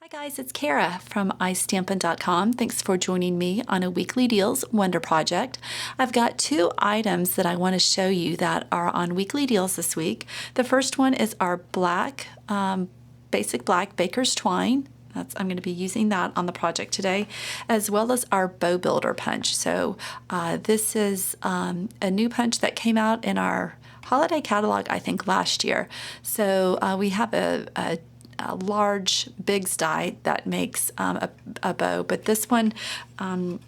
Hi guys, it's Kara from iStampin.com. Thanks for joining me on a Weekly Deals Wonder Project. I've got two items that I want to show you that are on Weekly Deals this week. The first one is our black, basic black Baker's Twine. I'm going to be using that on the project today, as well as our bow builder punch. So this is a new punch that came out in our holiday catalog, I think, last year. So we have a large Biggs die that makes a bow, but this one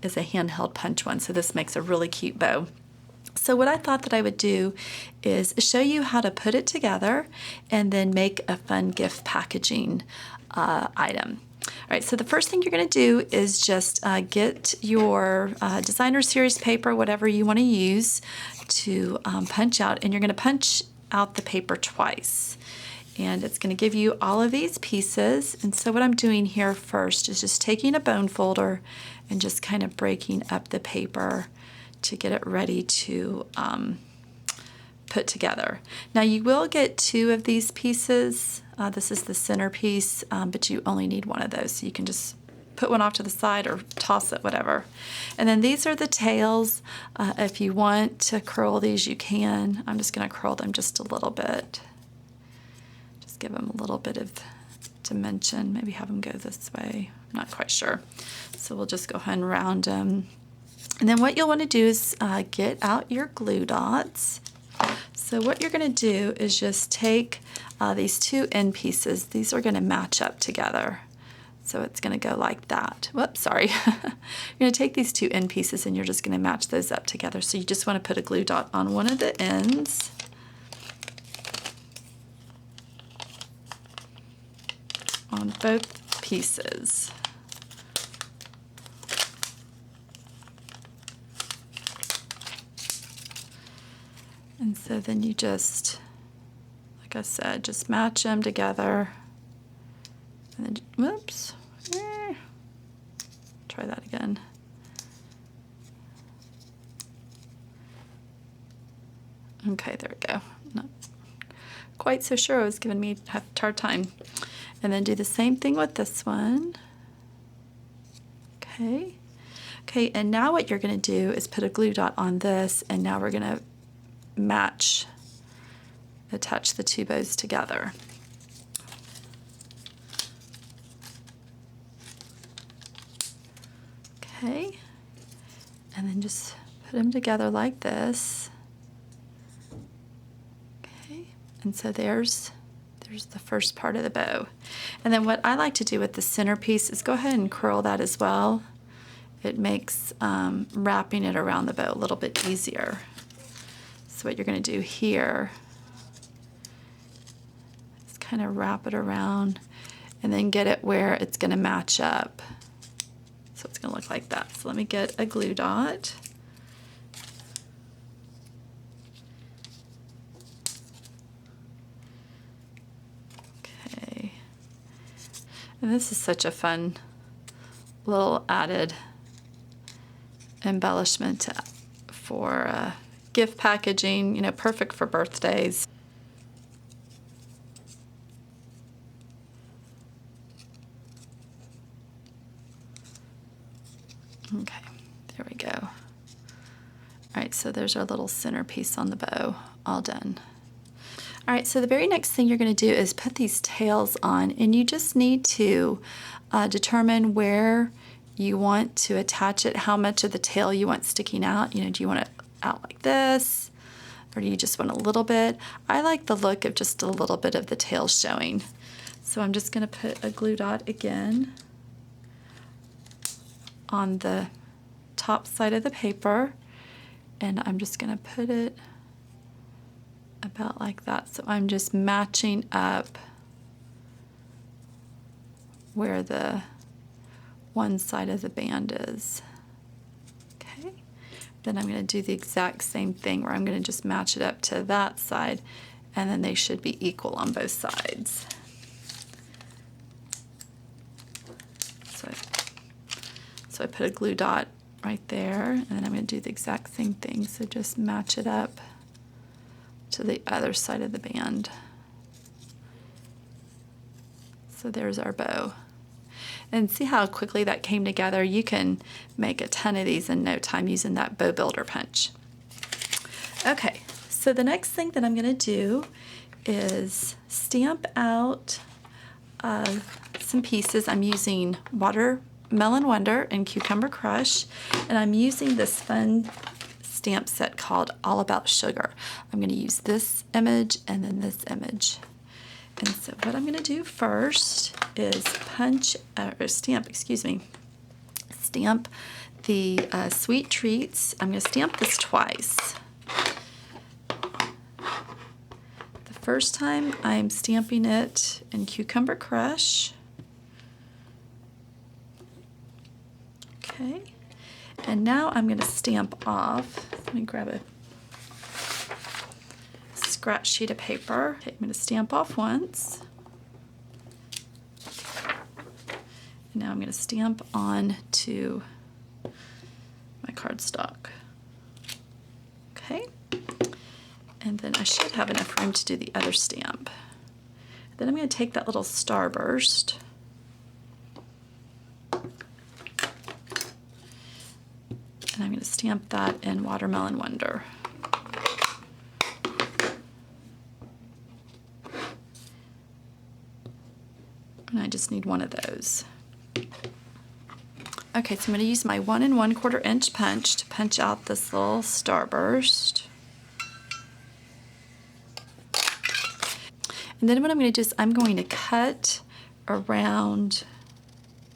is a handheld punch one, so this makes a really cute bow. So what I thought that I would do is show you how to put it together and then make a fun gift packaging item. All right, so the first thing you're going to do is just get your designer series paper, whatever you want to use, to punch out, and you're going to punch out the paper twice. And it's going to give you all of these pieces. And so what I'm doing here first is just taking a bone folder and just kind of breaking up the paper to get it ready to put together. Now you will get two of these pieces. This is the center piece, but you only need one of those. So you can just put one off to the side or toss it, whatever. And then these are the tails. If you want to curl these, you can. I'm just going to curl them just a little bit. Give them a little bit of dimension, maybe have them go this way, I'm not quite sure. So we'll just go ahead and round them. And then what you'll want to do is get out your glue dots. So what you're going to do is just take these two end pieces. These are going to match up together. So it's going to go like that. Whoops, sorry. You're going to take these two end pieces and you're just going to match those up together. So you just want to put a glue dot on one of the ends. On both pieces. And so then you just, like I said, just match them together. And then, whoops, try that again. Okay, there we go. Not quite so sure, it was giving me a hard time. And then do the same thing with this one. Okay. Okay, and now what you're going to do is put a glue dot on this, and now we're going to attach the two bows together. Okay, and then just put them together like this. Okay, and so there's the first part of the bow. And then what I like to do with the centerpiece is go ahead and curl that as well. It makes wrapping it around the bow a little bit easier. So what you're going to do here is kind of wrap it around and then get it where it's going to match up. So it's going to look like that. So let me get a glue dot. And this is such a fun little added embellishment for gift packaging, you know, perfect for birthdays. Okay, there we go. All right, so there's our little centerpiece on the bow, all done. All right, so the very next thing you're going to do is put these tails on, and you just need to determine where you want to attach it, how much of the tail you want sticking out. You know, do you want it out like this, or do you just want a little bit? I like the look of just a little bit of the tail showing. So I'm just going to put a glue dot again on the top side of the paper, and I'm just going to put it about like that. So I'm just matching up where the one side of the band is. Okay. Then I'm going to do the exact same thing where I'm going to just match it up to that side, and then they should be equal on both sides. So I put a glue dot right there, and then I'm going to do the exact same thing. So just match it up to the other side of the band. So there's our bow. And see how quickly that came together? You can make a ton of these in no time using that bow builder punch. Okay, so the next thing that I'm going to do is stamp out some pieces. I'm using Watermelon Wonder and Cucumber Crush, and I'm using this fun stamp set called All About Sugar. I'm going to use this image and then this image. And so what I'm going to do first is stamp the Sweet Treats. I'm going to stamp this twice. The first time I'm stamping it in Cucumber Crush. Okay. And now I'm going to stamp off. Let me grab a scratch sheet of paper. Okay, I'm going to stamp off once. And now I'm going to stamp on to my cardstock. Okay. And then I should have enough room to do the other stamp. Then I'm going to take that little starburst. And I'm going to stamp that in Watermelon Wonder. And I just need one of those. Okay, so I'm going to use my 1 1/4 inch punch to punch out this little starburst. And then what I'm going to do is I'm going to cut around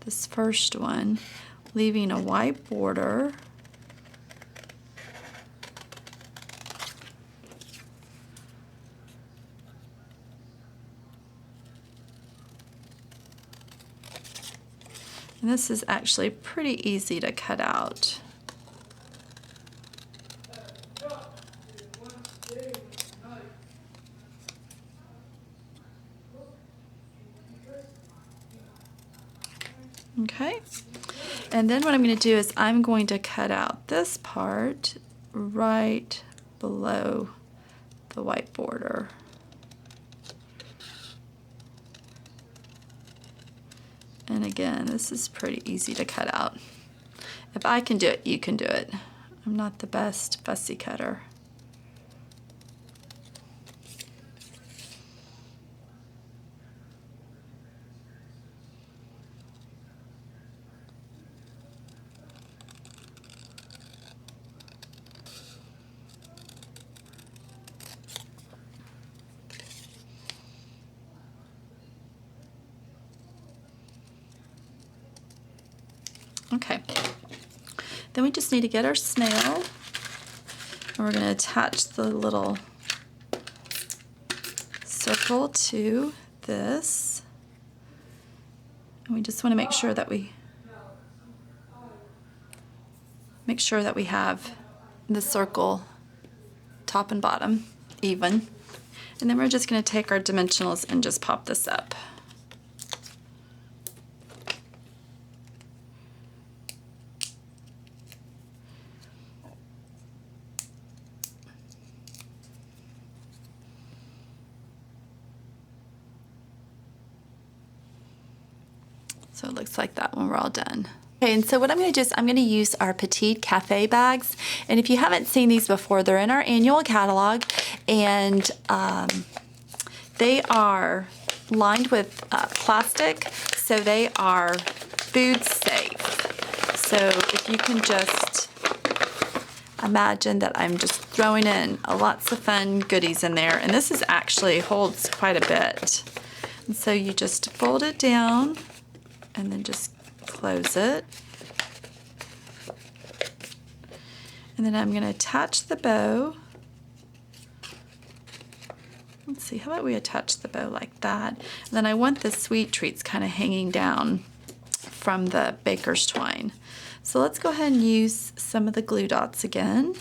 this first one, leaving a white border. And this is actually pretty easy to cut out. Okay, and then what I'm going to do is I'm going to cut out this part right below the white border. And again, this is pretty easy to cut out. If I can do it, you can do it. I'm not the best fussy cutter. Okay, then we just need to get our snail, and we're going to attach the little circle to this, and we just want to make sure that we have the circle top and bottom even, and then we're just going to take our dimensionals and just pop this up. So it looks like that when we're all done. Okay, and so what I'm going to do is I'm going to use our Petite Cafe bags. And if you haven't seen these before, they're in our annual catalog, and they are lined with plastic, so they are food safe. So if you can just imagine that I'm just throwing in lots of fun goodies in there, and this is actually holds quite a bit. And so you just fold it down and then just close it. And then I'm going to attach the bow. Let's see, how about we attach the bow like that? And then I want the Sweet Treats kind of hanging down from the baker's twine. So let's go ahead and use some of the glue dots again,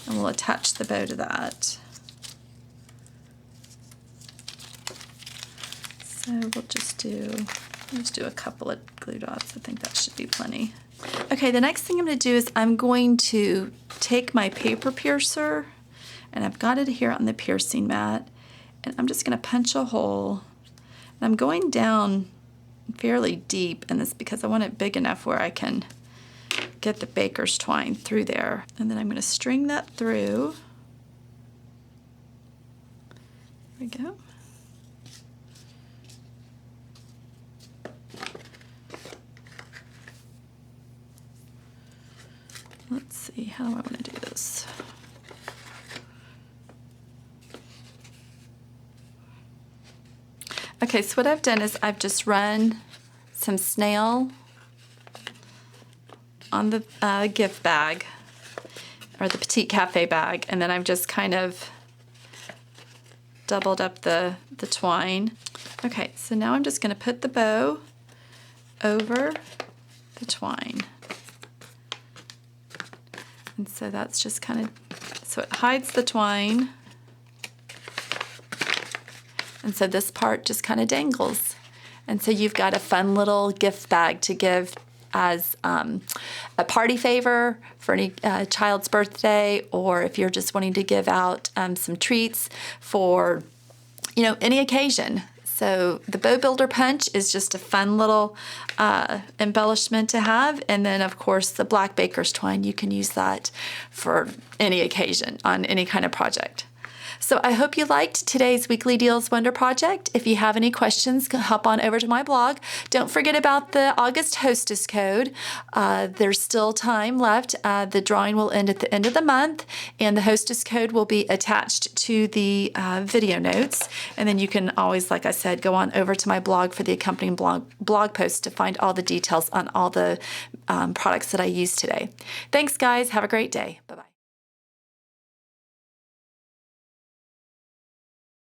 and we'll attach the bow to that. So we'll just do a couple of glue dots. I think that should be plenty. Okay, the next thing I'm going to do is I'm going to take my paper piercer, and I've got it here on the piercing mat, and I'm just going to punch a hole, and I'm going down fairly deep in this because I want it big enough where I can get the baker's twine through there. And then I'm going to string that through. There we go. Let's see, how do I want to do this? Okay, so what I've done is I've just run some snail on the gift bag, or the Petite Cafe bag, and then I've just kind of doubled up the twine. Okay, so now I'm just going to put the bow over the twine. And so that's just kind of, so it hides the twine. And so this part just kind of dangles. And so you've got a fun little gift bag to give as a party favor for any child's birthday, or if you're just wanting to give out some treats for, you know, any occasion. So the Bow Builder Punch is just a fun little embellishment to have. And then, of course, the black baker's twine, you can use that for any occasion on any kind of project. So I hope you liked today's Weekly Deals Wonder Project. If you have any questions, hop on over to my blog. Don't forget about the August Hostess Code. There's still time left. The drawing will end at the end of the month, and the Hostess Code will be attached to the video notes. And then you can always, like I said, go on over to my blog for the accompanying blog post to find all the details on all the products that I used today. Thanks, guys. Have a great day. Bye-bye.